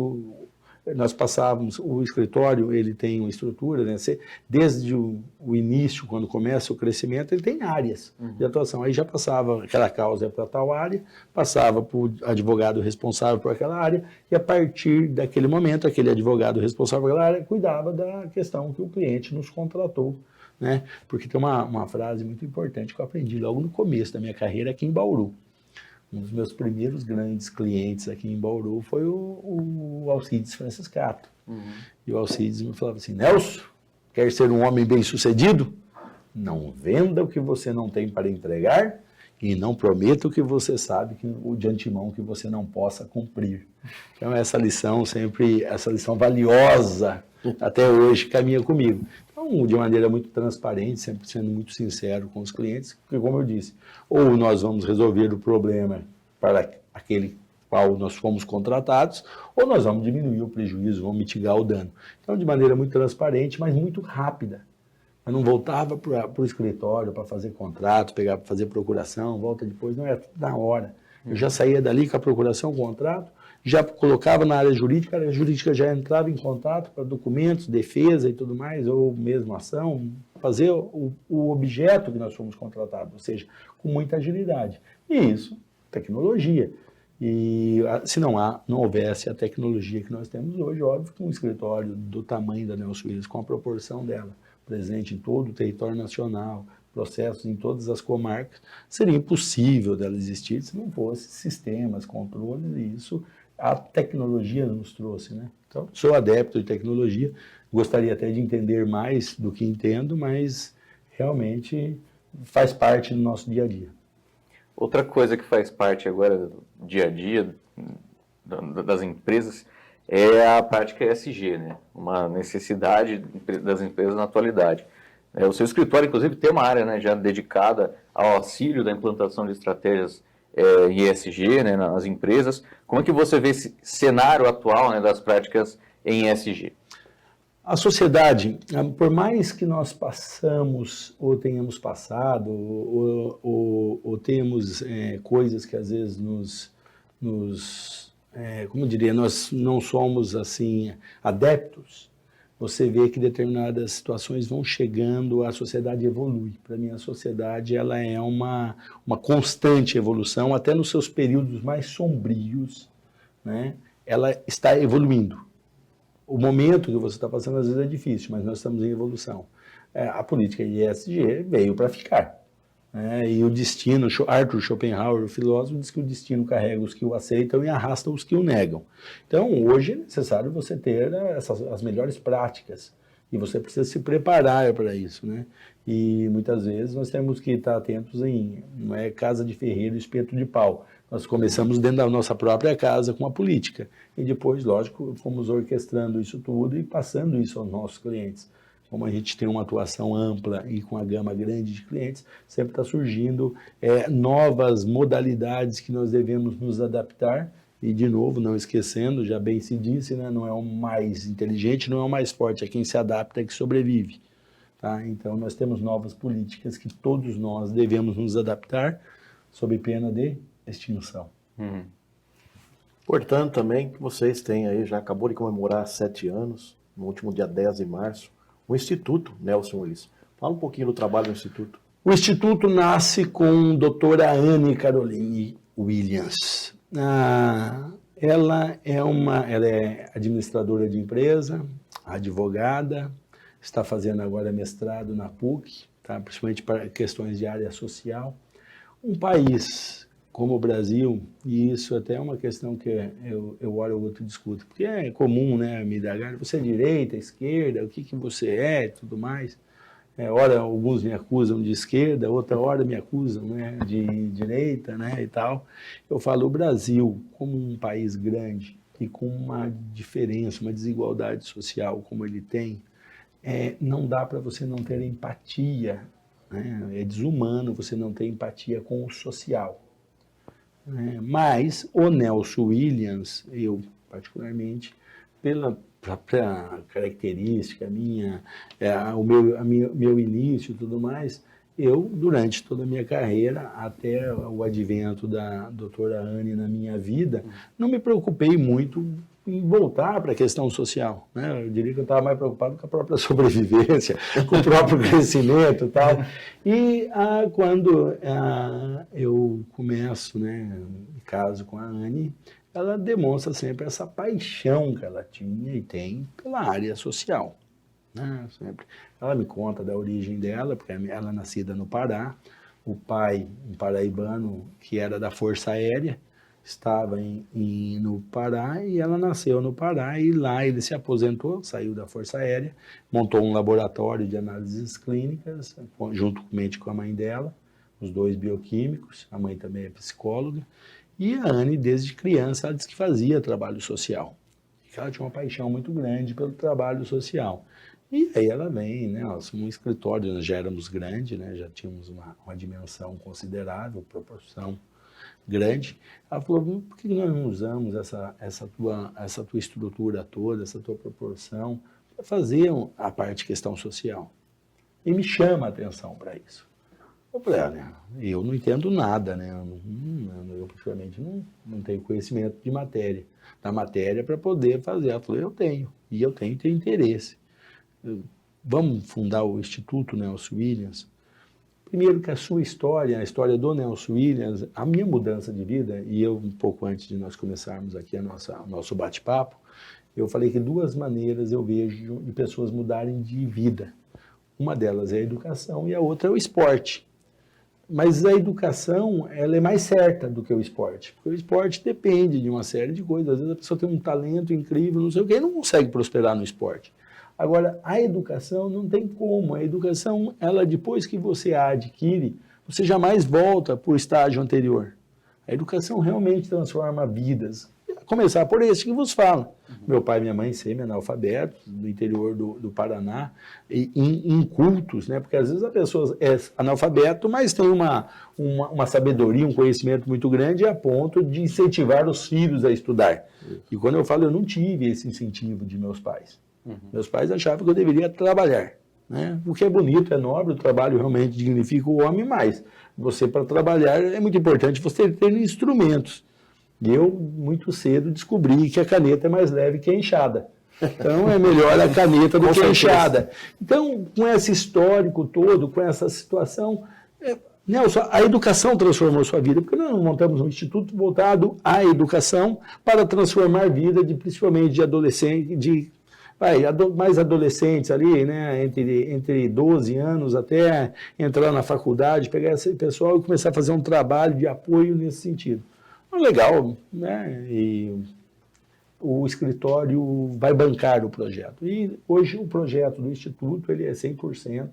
nós passávamos, o escritório, ele tem uma estrutura, né? Desde o início, quando começa o crescimento, ele tem áreas de atuação. Aí já passava, aquela causa para tal área, passava para o advogado responsável por aquela área, e a partir daquele momento, aquele advogado responsável por aquela área cuidava da questão que o cliente nos contratou, né? Porque tem uma frase muito importante que eu aprendi logo no começo da minha carreira aqui em Bauru. Um dos meus primeiros grandes clientes aqui em Bauru foi o Alcides Franciscato. E o Alcides me falava assim: Nelson, quer ser um homem bem-sucedido? Não venda o que você não tem para entregar e não prometa o que você sabe de antemão que você não possa cumprir. Então essa lição valiosa até hoje caminha comigo. Então, de maneira muito transparente, sempre sendo muito sincero com os clientes, porque, como eu disse, ou nós vamos resolver o problema para aquele qual nós fomos contratados, ou nós vamos diminuir o prejuízo, vamos mitigar o dano. Então, de maneira muito transparente, mas muito rápida. Eu não voltava para o escritório para fazer contrato, pegar para fazer procuração, volta depois, não, era tudo na hora. Eu já saía dali com a procuração, contrato, já colocava na área jurídica, a área jurídica já entrava em contato para documentos, defesa e tudo mais, ou mesmo ação, fazer o objeto que nós fomos contratados, ou seja, com muita agilidade. E isso, tecnologia. E se não houvesse a tecnologia que nós temos hoje, óbvio que um escritório do tamanho da Nelson Williams, com a proporção dela, presente em todo o território nacional, processos em todas as comarcas, seria impossível dela existir se não fosse sistemas, controles, e isso a tecnologia nos trouxe, né? Então, sou adepto de tecnologia, gostaria até de entender mais do que entendo, mas realmente faz parte do nosso dia a dia. Outra coisa que faz parte agora do dia a dia das empresas é a prática ESG, né? Uma necessidade das empresas na atualidade. O seu escritório, inclusive, tem uma área, né, já dedicada ao auxílio da implantação de estratégias em ESG, né, nas empresas. Como é que você vê esse cenário atual, né, das práticas em ESG? A sociedade, por mais que nós passamos ou tenhamos passado ou temos coisas que às vezes como eu diria, nós não somos assim adeptos, você vê que determinadas situações vão chegando, a sociedade evolui. Para mim, a sociedade ela é uma constante evolução, até nos seus períodos mais sombrios, né? Ela está evoluindo. O momento que você está passando, às vezes, é difícil, mas nós estamos em evolução. A política ESG veio para ficar. E o destino, Arthur Schopenhauer, o filósofo, diz que o destino carrega os que o aceitam e arrasta os que o negam. Então, hoje é necessário você ter as melhores práticas. E você precisa se preparar para isso, né? E muitas vezes nós temos que estar atentos não é casa de ferreiro, espeto de pau. Nós começamos dentro da nossa própria casa com a política. E depois, lógico, fomos orquestrando isso tudo e passando isso aos nossos clientes. Como a gente tem uma atuação ampla e com a gama grande de clientes, sempre está surgindo novas modalidades que nós devemos nos adaptar. E, de novo, não esquecendo, já bem se disse, né, não é o mais inteligente, não é o mais forte, é quem se adapta que sobrevive. Tá? Então, nós temos novas políticas que todos nós devemos nos adaptar sob pena de extinção. Portanto, também que vocês têm aí, já acabou de comemorar 7 anos, no último dia 10 de março, o Instituto Nelson Willis. Fala um pouquinho do trabalho do Instituto. O Instituto nasce com a doutora Anne Caroline Williams. Ela é administradora de empresa, advogada, está fazendo agora mestrado na PUC, tá? Principalmente para questões de área social. Um país como o Brasil, e isso até é uma questão que eu hora ou outro discuto, porque é comum, né, me indagar, você é direita, esquerda, o que você é e tudo mais. Ora, alguns me acusam de esquerda, outra hora me acusam, né, de direita, né, e tal. Eu falo, o Brasil, como um país grande e com uma diferença, uma desigualdade social como ele tem, não dá para você não ter empatia, né? É desumano você não ter empatia com o social. Mas o Nelson Williams, eu particularmente, pela própria característica minha, meu início e tudo mais, eu, durante toda a minha carreira, até o advento da doutora Anne na minha vida, não me preocupei muito em voltar para a questão social, né? Eu diria que eu estava mais preocupado com a própria sobrevivência, com o próprio crescimento e tal. E quando eu começo, né, caso com a Anne, ela demonstra sempre essa paixão que ela tinha e tem pela área social, né? Sempre. Ela me conta da origem dela, porque ela é nascida no Pará, o pai, um paraibano que era da Força Aérea, estava no Pará e ela nasceu no Pará e lá ele se aposentou, saiu da Força Aérea, montou um laboratório de análises clínicas, juntamente com a mãe dela, os dois bioquímicos, a mãe também é psicóloga, e a Anne, desde criança, ela disse que fazia trabalho social, que ela tinha uma paixão muito grande pelo trabalho social. E aí ela vem, né, nós somos um escritório, nós já éramos grande, né, já tínhamos uma dimensão considerável, proporção grande. Ela falou, por que nós não usamos essa tua estrutura toda, essa tua proporção, para fazer a parte de questão social? E me chama a atenção para isso. Eu falei, eu não entendo nada, né? Eu praticamente não tenho conhecimento da matéria para poder fazer. Ela falou, eu tenho interesse. Vamos fundar o Instituto Nelson Williams? Primeiro que a sua história, a história do Nelson Williams, a minha mudança de vida, e eu um pouco antes de nós começarmos aqui o nosso bate-papo, eu falei que 2 maneiras eu vejo de pessoas mudarem de vida. Uma delas é a educação e a outra é o esporte. Mas a educação, ela é mais certa do que o esporte, porque o esporte depende de uma série de coisas. Às vezes a pessoa tem um talento incrível, não sei o quê, e não consegue prosperar no esporte. Agora, a educação não tem como. A educação, ela depois que você a adquire, você jamais volta para o estágio anterior. A educação realmente transforma vidas. A começar por esse que vos fala. Meu pai e minha mãe semi-analfabetos, do interior do Paraná, incultos, né? Porque às vezes a pessoa é analfabeto, mas tem uma sabedoria, um conhecimento muito grande a ponto de incentivar os filhos a estudar. E quando eu falo, eu não tive esse incentivo de meus pais. Meus pais achavam que eu deveria trabalhar, né? O que é bonito, é nobre, o trabalho realmente dignifica o homem, mas você, para trabalhar, é muito importante você ter instrumentos. E eu, muito cedo, descobri que a caneta é mais leve que a enxada. Então, é melhor a caneta do que a enxada. Então, com esse histórico todo, com essa situação, Nelson, a educação transformou sua vida, porque nós montamos um instituto voltado à educação para transformar a vida, principalmente de adolescentes, mais adolescentes ali, né, entre 12 anos até entrar na faculdade, pegar esse pessoal e começar a fazer um trabalho de apoio nesse sentido. Legal, né? E o escritório vai bancar o projeto. E hoje o projeto do Instituto ele é 100%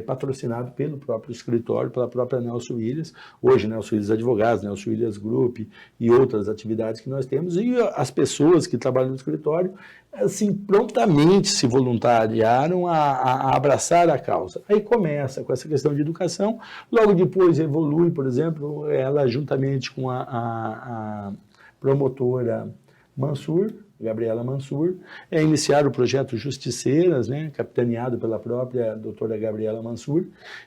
patrocinado pelo próprio escritório, pela própria Nelson Williams. Hoje, Nelson Williams Advogados, Nelson Williams Group e outras atividades que nós temos. E as pessoas que trabalham no escritório, assim, prontamente se voluntariaram a abraçar a causa. Aí começa com essa questão de educação, logo depois evolui, por exemplo, ela juntamente com a promotora Mansur, Gabriela Mansur, iniciar o projeto Justiceiras, né, capitaneado pela própria doutora Gabriela Mansur.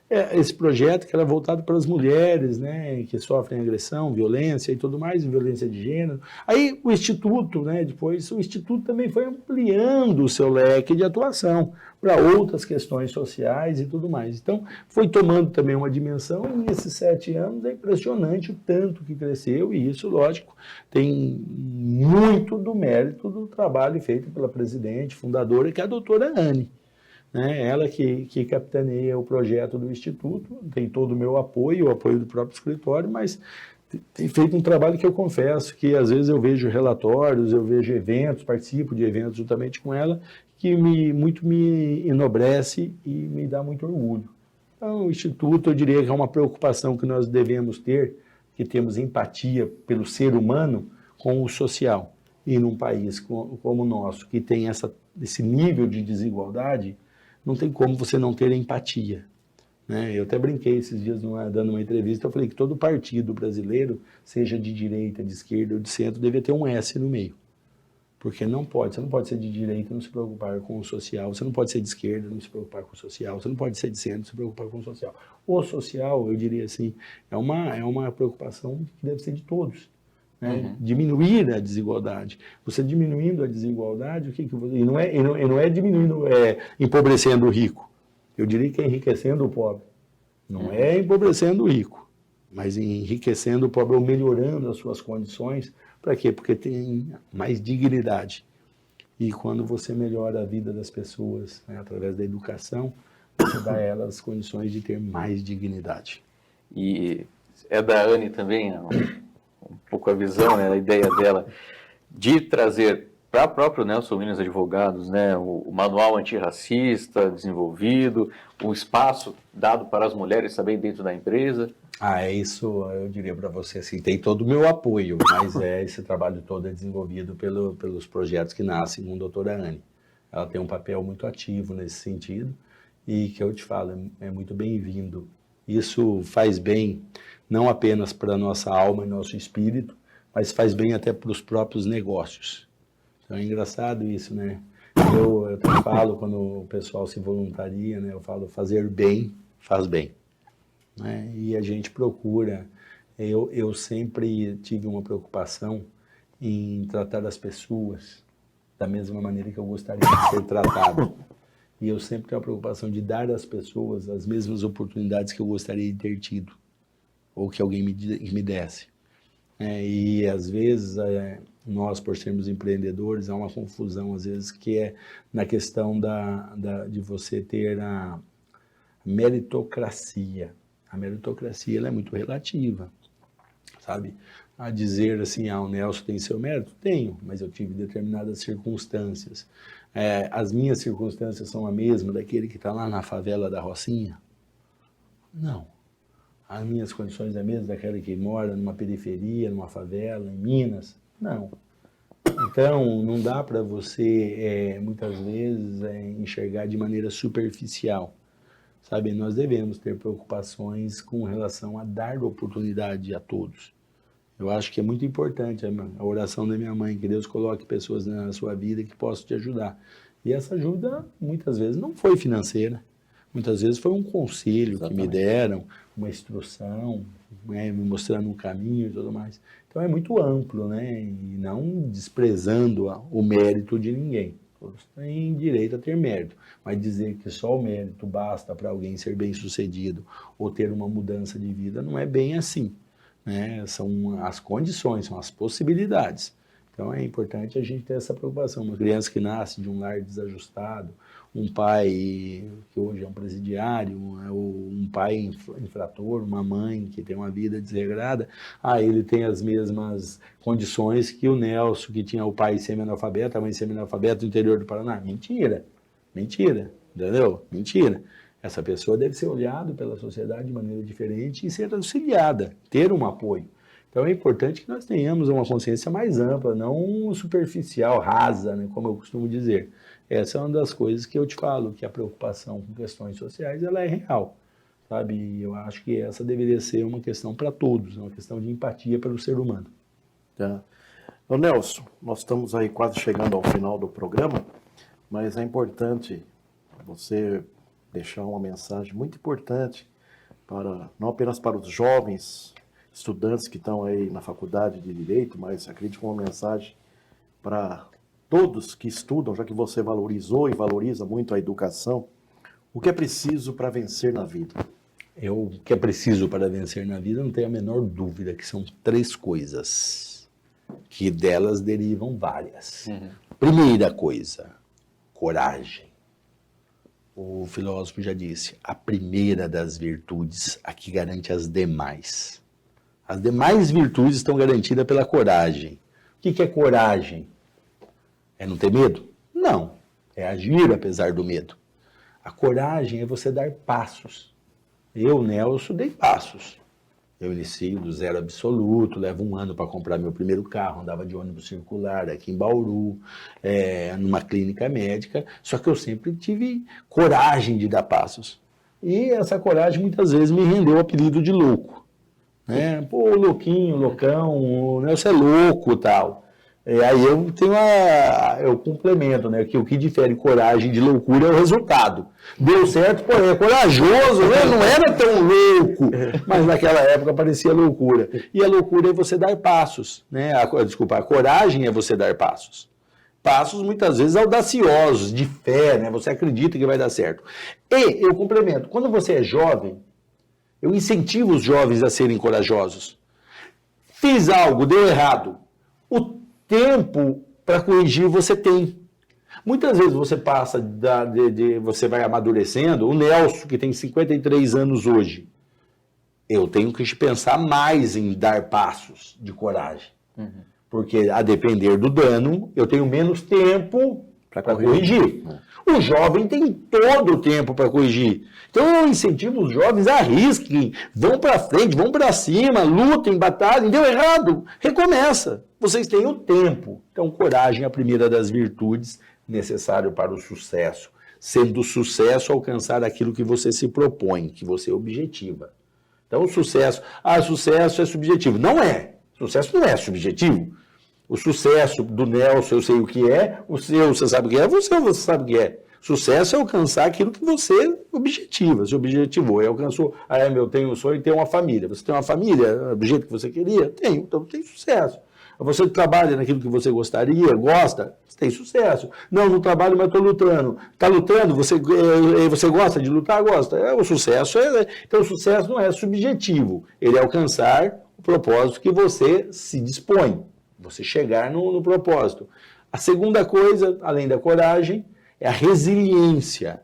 Esse projeto que era voltado para as mulheres, né, que sofrem agressão, violência e tudo mais, violência de gênero. Aí o Instituto, né, depois o Instituto também foi ampliando o seu leque de atuação para outras questões sociais e tudo mais. Então, foi tomando também uma dimensão e nesses 7 anos é impressionante o tanto que cresceu e isso, lógico, tem muito do mérito do trabalho feito pela presidente, fundadora, que é a doutora Anne. Né? Ela que capitaneia o projeto do Instituto, tem todo o meu apoio, o apoio do próprio escritório, mas tem feito um trabalho que eu confesso que às vezes eu vejo relatórios, eu vejo eventos, participo de eventos juntamente com ela, que muito me enobrece e me dá muito orgulho. Então, o Instituto, eu diria que é uma preocupação que nós devemos ter, que temos empatia pelo ser humano com o social. E num país como o nosso, que tem esse nível de desigualdade, não tem como você não ter empatia. Né? Eu até brinquei esses dias dando uma entrevista, eu falei que todo partido brasileiro, seja de direita, de esquerda ou de centro, deve ter um S no meio. Porque você não pode ser de direita e não se preocupar com o social, você não pode ser de esquerda e não se preocupar com o social, você não pode ser de centro e não se preocupar com o social. O social, eu diria assim, é uma preocupação que deve ser de todos. Né? Uhum. Diminuir a desigualdade. Você diminuindo a desigualdade, e não é diminuindo, empobrecendo o rico. Eu diria que é enriquecendo o pobre. Não é empobrecendo o rico, mas enriquecendo o pobre ou melhorando as suas condições. Para quê? Porque tem mais dignidade. E quando você melhora a vida das pessoas, né, através da educação, você dá a elas as condições de ter mais dignidade. E é da Anne também um pouco a visão, né, a ideia dela de trazer para o próprio Nelson Williams Advogados, né, o manual antirracista desenvolvido, o espaço dado para as mulheres também dentro da empresa. Isso eu diria para você, assim, tem todo o meu apoio, mas esse trabalho todo é desenvolvido pelos projetos que nascem com a doutora Anne. Ela tem um papel muito ativo nesse sentido e que eu te falo, é muito bem-vindo. Isso faz bem não apenas para a nossa alma e nosso espírito, mas faz bem até para os próprios negócios. Então é engraçado isso, né? Eu até falo quando o pessoal se voluntaria, né? Eu falo, fazer bem faz bem. Né? E a gente procura, eu sempre tive uma preocupação em tratar as pessoas da mesma maneira que eu gostaria de ser tratado. E eu sempre tenho a preocupação de dar às pessoas as mesmas oportunidades que eu gostaria de ter tido, ou que alguém me desse. E às vezes, nós, por sermos empreendedores, há uma confusão, às vezes, que é na questão de você ter a meritocracia. A meritocracia ela é muito relativa, sabe? A dizer assim, o Nelson tem seu mérito? Tenho, mas eu tive determinadas circunstâncias. As minhas circunstâncias são a mesma daquele que está lá na favela da Rocinha? Não. As minhas condições é a mesma daquele que mora numa periferia, numa favela, em Minas? Não. Então, não dá para você, muitas vezes, enxergar de maneira superficial. Sabe, nós devemos ter preocupações com relação a dar oportunidade a todos. Eu acho que é muito importante a oração da minha mãe, que Deus coloque pessoas na sua vida que possam te ajudar. E essa ajuda, muitas vezes, não foi financeira. Muitas vezes foi um conselho Exatamente. Que me deram, uma instrução, né, me mostrando um caminho e tudo mais. Então é muito amplo, né, e não desprezando o mérito de ninguém. Todos têm direito a ter mérito, mas dizer que só o mérito basta para alguém ser bem-sucedido ou ter uma mudança de vida não é bem assim. Né? São as condições, são as possibilidades. Então é importante a gente ter essa preocupação. Uma criança que nasce de um lar desajustado, um pai que hoje é um presidiário, um pai infrator, uma mãe que tem uma vida desregrada, ele tem as mesmas condições que o Nelson, que tinha o pai semi-analfabeto, a mãe semi-analfabeta do interior do Paraná. Mentira, entendeu? Mentira. Essa pessoa deve ser olhada pela sociedade de maneira diferente e ser auxiliada, ter um apoio. Então é importante que nós tenhamos uma consciência mais ampla, não superficial, rasa, né, como eu costumo dizer. Essa é uma das coisas que eu te falo, que a preocupação com questões sociais ela é real, sabe? E eu acho que essa deveria ser uma questão para todos, uma questão de empatia pelo ser humano. Tá. Ô Nelson, nós estamos aí quase chegando ao final do programa, mas é importante você deixar uma mensagem muito importante não apenas para os jovens estudantes que estão aí na faculdade de Direito, mas acredito uma mensagem para todos que estudam, já que você valorizou e valoriza muito a educação. O que é preciso para vencer na vida? O que é preciso para vencer na vida, não tenho a menor dúvida, que são 3 coisas, que delas derivam várias. Primeira coisa, coragem. O filósofo já disse, a primeira das virtudes, a que garante as demais. As demais virtudes estão garantidas pela coragem. O que é coragem? É não ter medo? Não. É agir apesar do medo. A coragem é você dar passos. Eu, Nelson, dei passos. Eu inicio do zero absoluto, levo 1 ano para comprar meu primeiro carro, andava de ônibus circular aqui em Bauru, numa clínica médica, só que eu sempre tive coragem de dar passos. E essa coragem muitas vezes me rendeu o apelido de louco. Pô, louquinho, loucão, o Nelson é louco e tal. Aí eu complemento, né? Que o que difere coragem de loucura é o resultado. Deu certo, pô, é corajoso, né? Não era tão louco, mas naquela época parecia loucura. E a loucura é você dar passos, né? A coragem é você dar passos. Passos muitas vezes audaciosos, de fé, né? Você acredita que vai dar certo. E eu complemento, quando você é jovem, eu incentivo os jovens a serem corajosos. Fiz algo, deu errado. O tempo para corrigir você tem. Muitas vezes você passa, você vai amadurecendo. O Nelson, que tem 53 anos hoje, eu tenho que pensar mais em dar passos de coragem. Porque, a depender do dano, eu tenho menos tempo para corrigir. O jovem tem todo o tempo para corrigir. Então eu incentivo os jovens a arrisquem, vão para frente, vão para cima, lutem, batalhem, deu errado, recomeça. Vocês têm o tempo. Então coragem é a primeira das virtudes necessárias para o sucesso. Sendo o sucesso alcançar aquilo que você se propõe, que você objetiva. Então o sucesso é subjetivo. Não é. Sucesso não é subjetivo. O sucesso do Nelson, eu sei o que é, o seu, você sabe o que é, você sabe o que é. Sucesso é alcançar aquilo que você objetiva, se objetivou, alcançou, eu tenho um sonho de ter uma família. Você tem uma família do jeito que você queria? Tenho, então tem sucesso. Você trabalha naquilo que você gostaria, gosta, você tem sucesso. Não trabalho, mas estou lutando. Está lutando, você gosta de lutar? Gosta. O sucesso então o sucesso não é subjetivo, ele é alcançar o propósito que você se dispõe. Você chegar no propósito. A segunda coisa, além da coragem, é a resiliência.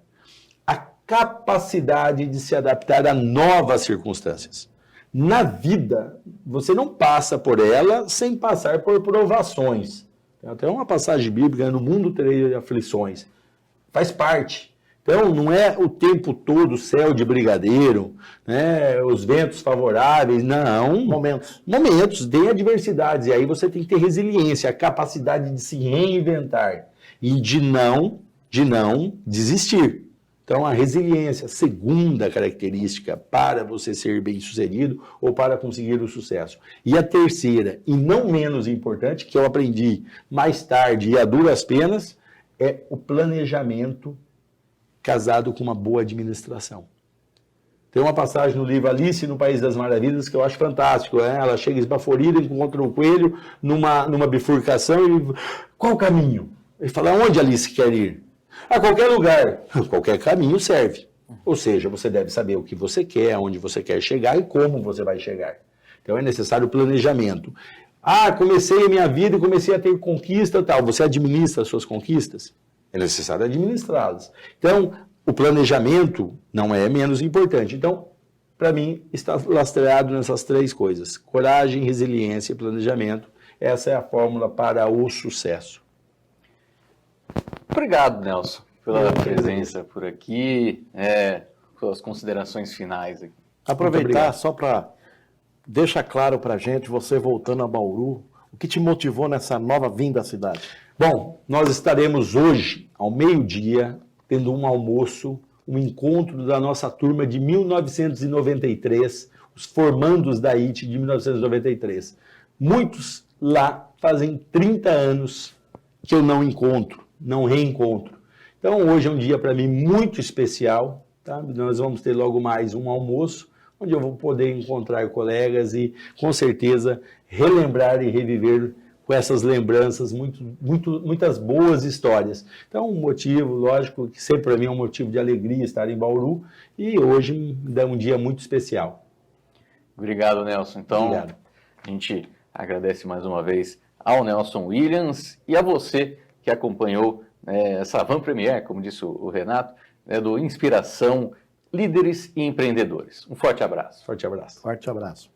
A capacidade de se adaptar a novas circunstâncias. Na vida, você não passa por ela sem passar por provações. Tem até uma passagem bíblica, no mundo terei aflições. Faz parte. Então, não é o tempo todo céu de brigadeiro, né, os ventos favoráveis, não. Momentos, tem adversidades, e aí você tem que ter resiliência, a capacidade de se reinventar e de não desistir. Então, a resiliência, segunda característica para você ser bem-sucedido ou para conseguir o sucesso. E a terceira, e não menos importante, que eu aprendi mais tarde e a duras penas, é o planejamento casado com uma boa administração. Tem uma passagem no livro Alice no País das Maravilhas que eu acho fantástico. Ela chega esbaforida, encontra um coelho numa bifurcação e... Qual o caminho? Ele fala, aonde Alice quer ir? A qualquer lugar. Qualquer caminho serve. Ou seja, você deve saber o que você quer, aonde você quer chegar e como você vai chegar. Então é necessário planejamento. comecei a minha vida e comecei a ter conquista e tal. Você administra as suas conquistas? É necessário administrá-las. Então, o planejamento não é menos importante. Então, para mim, está lastreado nessas 3 coisas: coragem, resiliência e planejamento. Essa é a fórmula para o sucesso. Obrigado, Nelson, pela presença por aqui, suas considerações finais aqui. Aproveitar só para deixar claro para a gente, você voltando a Bauru, o que te motivou nessa nova vinda à cidade? Bom, nós estaremos hoje, ao meio-dia, tendo um almoço, um encontro da nossa turma de 1993, os formandos da IT de 1993. Muitos lá fazem 30 anos que eu não encontro, não reencontro. Então, hoje é um dia para mim muito especial, tá? Nós vamos ter logo mais um almoço, onde eu vou poder encontrar colegas e, com certeza, relembrar e reviver com essas lembranças muitas boas histórias. Então, um motivo, lógico, que sempre para mim é um motivo de alegria estar em Bauru, e hoje é um dia muito especial. Obrigado, Nelson. Então, Obrigado. A gente agradece mais uma vez ao Nelson Williams e a você que acompanhou essa Van Premier, como disse o Renato, do Inspiração, Líderes e Empreendedores. Um forte abraço. Forte abraço. Forte abraço.